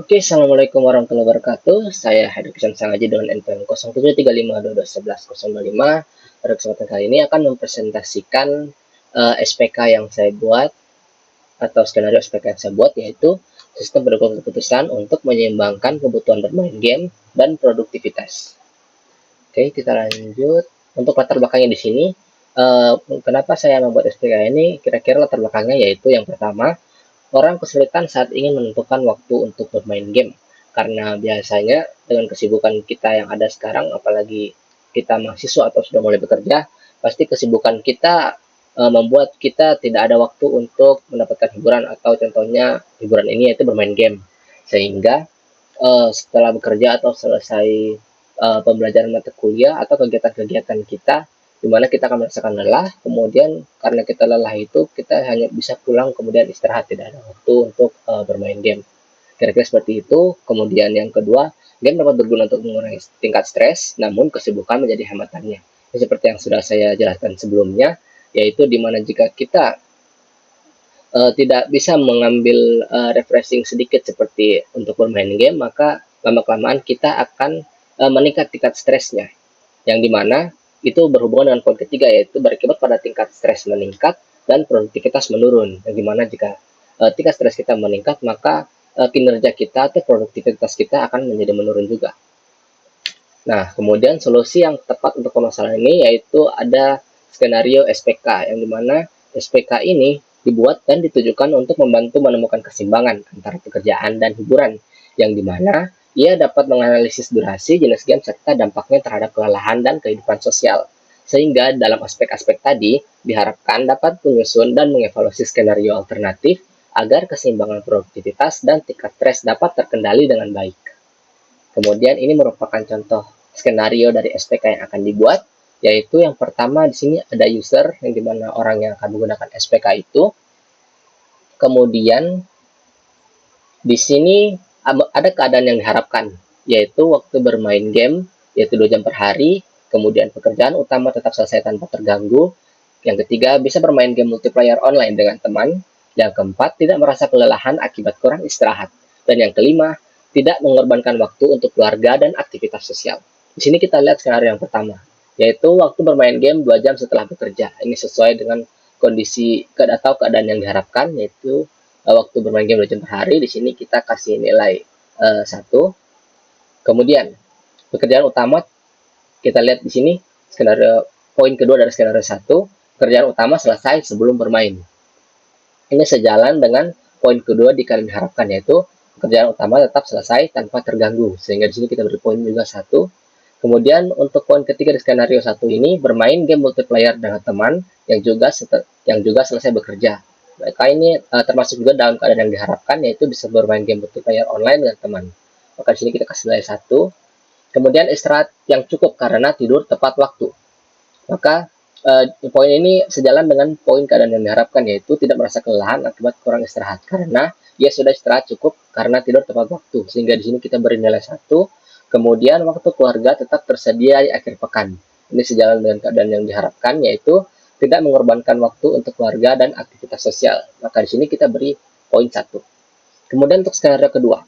Oke, Assalamualaikum warahmatullahi wabarakatuh. Saya Haidar Kishan Sangaji dengan NPM 0735221125. Pada kesempatan kali ini akan mempresentasikan SPK yang saya buat atau skenario SPK yang saya buat, yaitu sistem pendukung keputusan untuk menyeimbangkan kebutuhan bermain game dan produktivitas. Oke, kita lanjut. Untuk latar belakangnya di sini, kenapa saya membuat SPK ini? Kira-kira latar belakangnya yaitu yang pertama, orang kesulitan saat ingin menentukan waktu untuk bermain game. Karena biasanya dengan kesibukan kita yang ada sekarang, apalagi kita mahasiswa atau sudah mulai bekerja, pasti kesibukan kita membuat kita tidak ada waktu untuk mendapatkan hiburan, atau contohnya hiburan ini yaitu bermain game. Sehingga setelah bekerja atau selesai pembelajaran mata kuliah atau kegiatan-kegiatan kita, di mana kita akan merasakan lelah, kemudian karena kita lelah itu kita hanya bisa pulang kemudian istirahat, tidak ada waktu untuk bermain game. Kira-kira seperti itu. Kemudian yang kedua, game dapat berguna untuk mengurangi tingkat stres, namun kesibukan menjadi hamatannya. Ini seperti yang sudah saya jelaskan sebelumnya, yaitu dimana jika kita tidak bisa mengambil refreshing sedikit seperti untuk bermain game, maka lama-kelamaan kita akan meningkat tingkat stresnya, yang dimana itu berhubungan dengan poin ketiga, yaitu berakibat pada tingkat stres meningkat dan produktivitas menurun. Yang dimana jika tingkat stres kita meningkat, maka kinerja kita atau produktivitas kita akan menjadi menurun juga. Nah, kemudian solusi yang tepat untuk permasalahan ini yaitu ada skenario SPK, yang dimana SPK ini dibuat dan ditujukan untuk membantu menemukan keseimbangan antara pekerjaan dan hiburan, yang dimana ia dapat menganalisis durasi, jenis game, serta dampaknya terhadap kelelahan dan kehidupan sosial. Sehingga dalam aspek-aspek tadi, diharapkan dapat menyusun dan mengevaluasi skenario alternatif agar keseimbangan produktivitas dan tingkat stres dapat terkendali dengan baik. Kemudian ini merupakan contoh skenario dari SPK yang akan dibuat, yaitu yang pertama di sini ada user, yang dimana orang yang akan menggunakan SPK itu. Kemudian di sini ada keadaan yang diharapkan, yaitu waktu bermain game, yaitu 2 jam per hari. Kemudian pekerjaan utama tetap selesai tanpa terganggu. Yang ketiga, bisa bermain game multiplayer online dengan teman. Yang keempat, tidak merasa kelelahan akibat kurang istirahat. Dan yang kelima, tidak mengorbankan waktu untuk keluarga dan aktivitas sosial. Di sini kita lihat skenario yang pertama, yaitu waktu bermain game 2 jam setelah bekerja. Ini sesuai dengan kondisi atau keadaan yang diharapkan, yaitu waktu bermain game 2 jam per hari. Di sini kita kasih nilai 1. Kemudian, pekerjaan utama kita lihat di sini, skenario poin kedua dari skenario 1, pekerjaan utama selesai sebelum bermain. Ini sejalan dengan poin kedua di kalian diharapkan, yaitu pekerjaan utama tetap selesai tanpa terganggu, sehingga di sini kita beri poin juga 1. Kemudian untuk poin ketiga di skenario 1 ini, bermain game multiplayer dengan teman yang juga selesai bekerja. Maka ini termasuk juga dalam keadaan yang diharapkan, yaitu bisa bermain game multiplayer online dengan teman. Maka di sini kita kasih nilai 1. Kemudian istirahat yang cukup karena tidur tepat waktu. Maka poin ini sejalan dengan poin keadaan yang diharapkan, yaitu tidak merasa kelelahan akibat kurang istirahat, karena ia sudah istirahat cukup karena tidur tepat waktu. Sehingga di sini kita beri nilai 1. Kemudian waktu keluarga tetap tersedia di akhir pekan. Ini sejalan dengan keadaan yang diharapkan, yaitu tidak mengorbankan waktu untuk keluarga dan aktivitas sosial. Maka di sini kita beri poin 1. Kemudian untuk skenario kedua,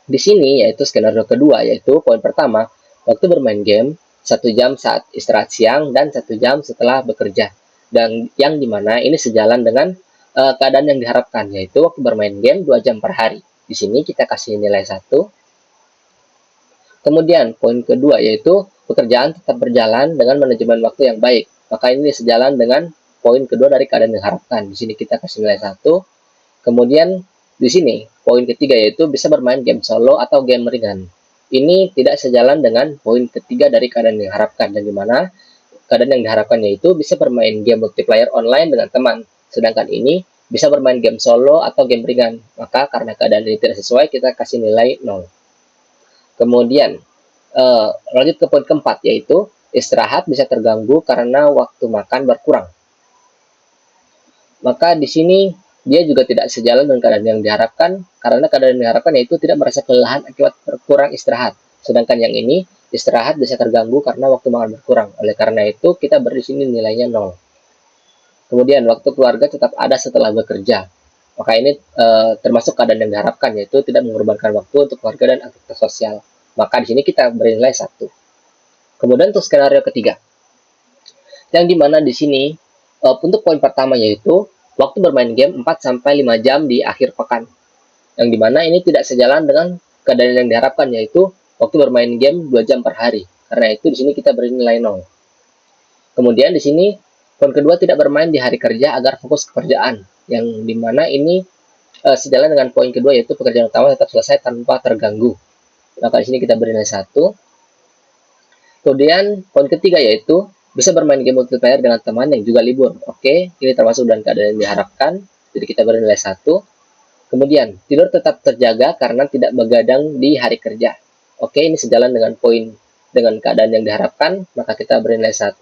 di sini yaitu skenario kedua, yaitu poin pertama, waktu bermain game 1 jam saat istirahat siang dan 1 jam setelah bekerja. Dan yang dimana ini sejalan dengan keadaan yang diharapkan, yaitu waktu bermain game 2 jam per hari. Di sini kita kasih nilai 1. Kemudian poin kedua, yaitu pekerjaan tetap berjalan dengan manajemen waktu yang baik. Maka ini sejalan dengan poin kedua dari keadaan yang diharapkan. Di sini kita kasih nilai 1. Kemudian di sini, poin ketiga yaitu bisa bermain game solo atau game ringan. Ini tidak sejalan dengan poin ketiga dari keadaan yang diharapkan, dan dimana keadaan yang diharapkan yaitu bisa bermain game multiplayer online dengan teman. Sedangkan ini bisa bermain game solo atau game ringan. Maka karena keadaan ini tidak sesuai, kita kasih nilai 0. Kemudian, lanjut ke poin keempat, yaitu istirahat bisa terganggu karena waktu makan berkurang. Maka di sini dia juga tidak sejalan dengan keadaan yang diharapkan, karena keadaan yang diharapkan yaitu tidak merasa kelelahan akibat berkurang istirahat. Sedangkan yang ini, istirahat bisa terganggu karena waktu makan berkurang. Oleh karena itu, kita beri sini nilainya 0. Kemudian, waktu keluarga tetap ada setelah bekerja. Maka ini termasuk keadaan yang diharapkan, yaitu tidak mengorbankan waktu untuk keluarga dan aktivitas sosial. Maka di sini kita beri nilai 1. Kemudian untuk skenario ketiga, yang dimana di sini untuk poin pertama yaitu waktu bermain game 4-5 jam di akhir pekan. Yang dimana ini tidak sejalan dengan keadaan yang diharapkan, yaitu waktu bermain game 2 jam per hari. Karena itu di sini kita beri nilai 0. Kemudian di sini poin kedua, tidak bermain di hari kerja agar fokus ke pekerjaan. Yang dimana ini sejalan dengan poin kedua, yaitu pekerjaan utama tetap selesai tanpa terganggu. Maka di sini kita beri nilai 1. Kemudian poin ketiga yaitu bisa bermain game multiplayer dengan teman yang juga libur. Oke, ini termasuk dan keadaan yang diharapkan. Jadi kita beri nilai 1. Kemudian tidur tetap terjaga karena tidak begadang di hari kerja. Oke, ini sejalan dengan poin dengan keadaan yang diharapkan, maka kita beri nilai 1.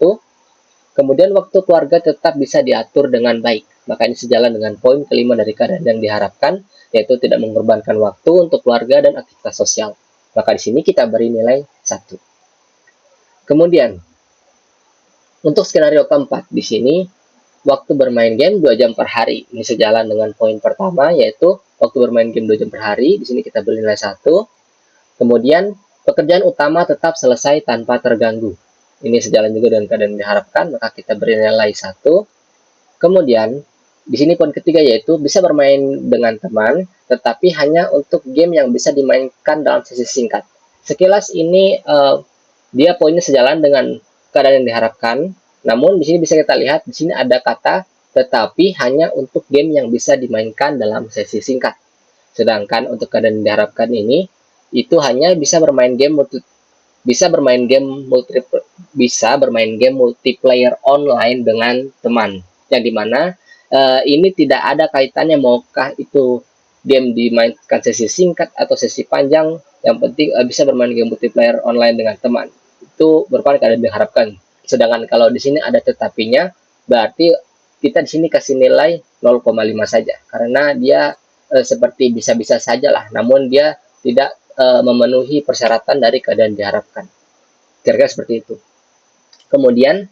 Kemudian waktu keluarga tetap bisa diatur dengan baik. Maka ini sejalan dengan poin kelima dari keadaan yang diharapkan, yaitu tidak mengorbankan waktu untuk keluarga dan aktivitas sosial. Maka di sini kita beri nilai 1. Kemudian, untuk skenario keempat, di sini waktu bermain game 2 jam per hari. Ini sejalan dengan poin pertama, yaitu waktu bermain game 2 jam per hari. Di sini kita beri nilai 1. Kemudian, pekerjaan utama tetap selesai tanpa terganggu. Ini sejalan juga dengan keadaan yang diharapkan, maka kita beri nilai 1. Kemudian, di sini poin ketiga yaitu bisa bermain dengan teman, tetapi hanya untuk game yang bisa dimainkan dalam sesi singkat. Sekilas ini dia poinnya sejalan dengan keadaan yang diharapkan. Namun di sini bisa kita lihat di sini ada kata tetapi hanya untuk game yang bisa dimainkan dalam sesi singkat. Sedangkan untuk keadaan yang diharapkan ini itu hanya bisa bermain game multiplayer online dengan teman. Yang dimana ini tidak ada kaitannya maukah itu game dimainkan sesi singkat atau sesi panjang. Yang penting bisa bermain game multiplayer online dengan teman. Itu merupakan keadaan yang diharapkan. Sedangkan kalau di sini ada tetapinya, berarti kita di sini kasih nilai 0,5 saja. Karena dia seperti bisa-bisa saja lah, namun dia tidak memenuhi persyaratan dari keadaan diharapkan. Kira-kira seperti itu. Kemudian,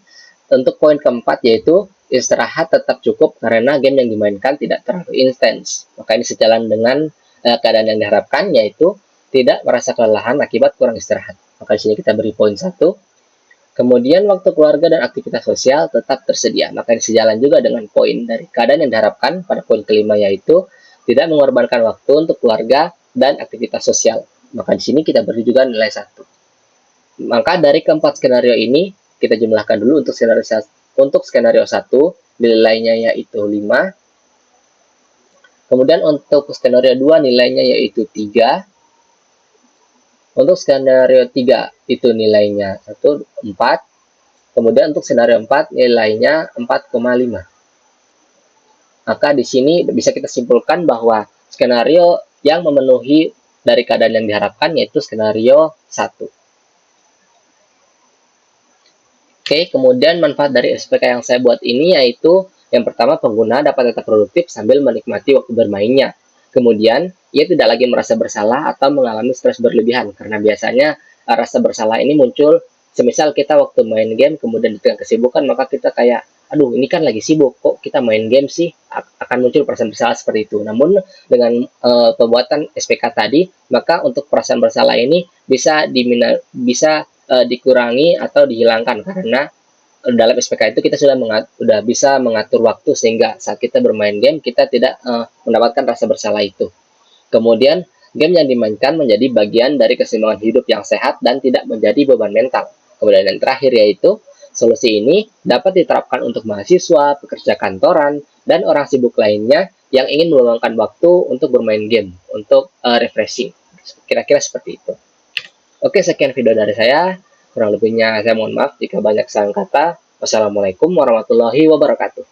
untuk poin keempat yaitu istirahat tetap cukup karena game yang dimainkan tidak terlalu intens. Maka ini sejalan dengan keadaan yang diharapkan, yaitu tidak merasa kelelahan akibat kurang istirahat. Maka di sini kita beri poin 1. Kemudian waktu keluarga dan aktivitas sosial tetap tersedia. Maka ini sejalan juga dengan poin dari keadaan yang diharapkan pada poin kelima, yaitu tidak mengorbankan waktu untuk keluarga dan aktivitas sosial. Maka di sini kita beri juga nilai 1. Maka dari keempat skenario ini kita jumlahkan dulu. Untuk skenario 1 nilainya yaitu 5. Kemudian untuk skenario 2 nilainya yaitu 3. Untuk skenario 3 itu nilainya 4. Kemudian untuk skenario 4 nilainya 4,5. Maka di sini bisa kita simpulkan bahwa skenario yang memenuhi dari keadaan yang diharapkan yaitu skenario 1. Oke, kemudian manfaat dari SPK yang saya buat ini yaitu yang pertama, pengguna dapat tetap produktif sambil menikmati waktu bermainnya. Kemudian, ia tidak lagi merasa bersalah atau mengalami stres berlebihan, karena biasanya rasa bersalah ini muncul semisal kita waktu main game, kemudian di tengah kesibukan, maka kita kayak, aduh ini kan lagi sibuk, kok kita main game sih, akan muncul perasaan bersalah seperti itu. Namun, dengan pembuatan SPK tadi, maka untuk perasaan bersalah ini bisa dikurangi atau dihilangkan, karena dalam SPK itu kita sudah bisa mengatur waktu sehingga saat kita bermain game kita tidak mendapatkan rasa bersalah itu. Kemudian game yang dimainkan menjadi bagian dari keseimbangan hidup yang sehat dan tidak menjadi beban mental. Kemudian yang terakhir yaitu solusi ini dapat diterapkan untuk mahasiswa, pekerja kantoran, dan orang sibuk lainnya yang ingin meluangkan waktu untuk bermain game, untuk refreshing. Kira-kira seperti itu. Oke, sekian video dari saya. Kurang lebihnya saya mohon maaf jika banyak salah kata. Wassalamualaikum warahmatullahi wabarakatuh.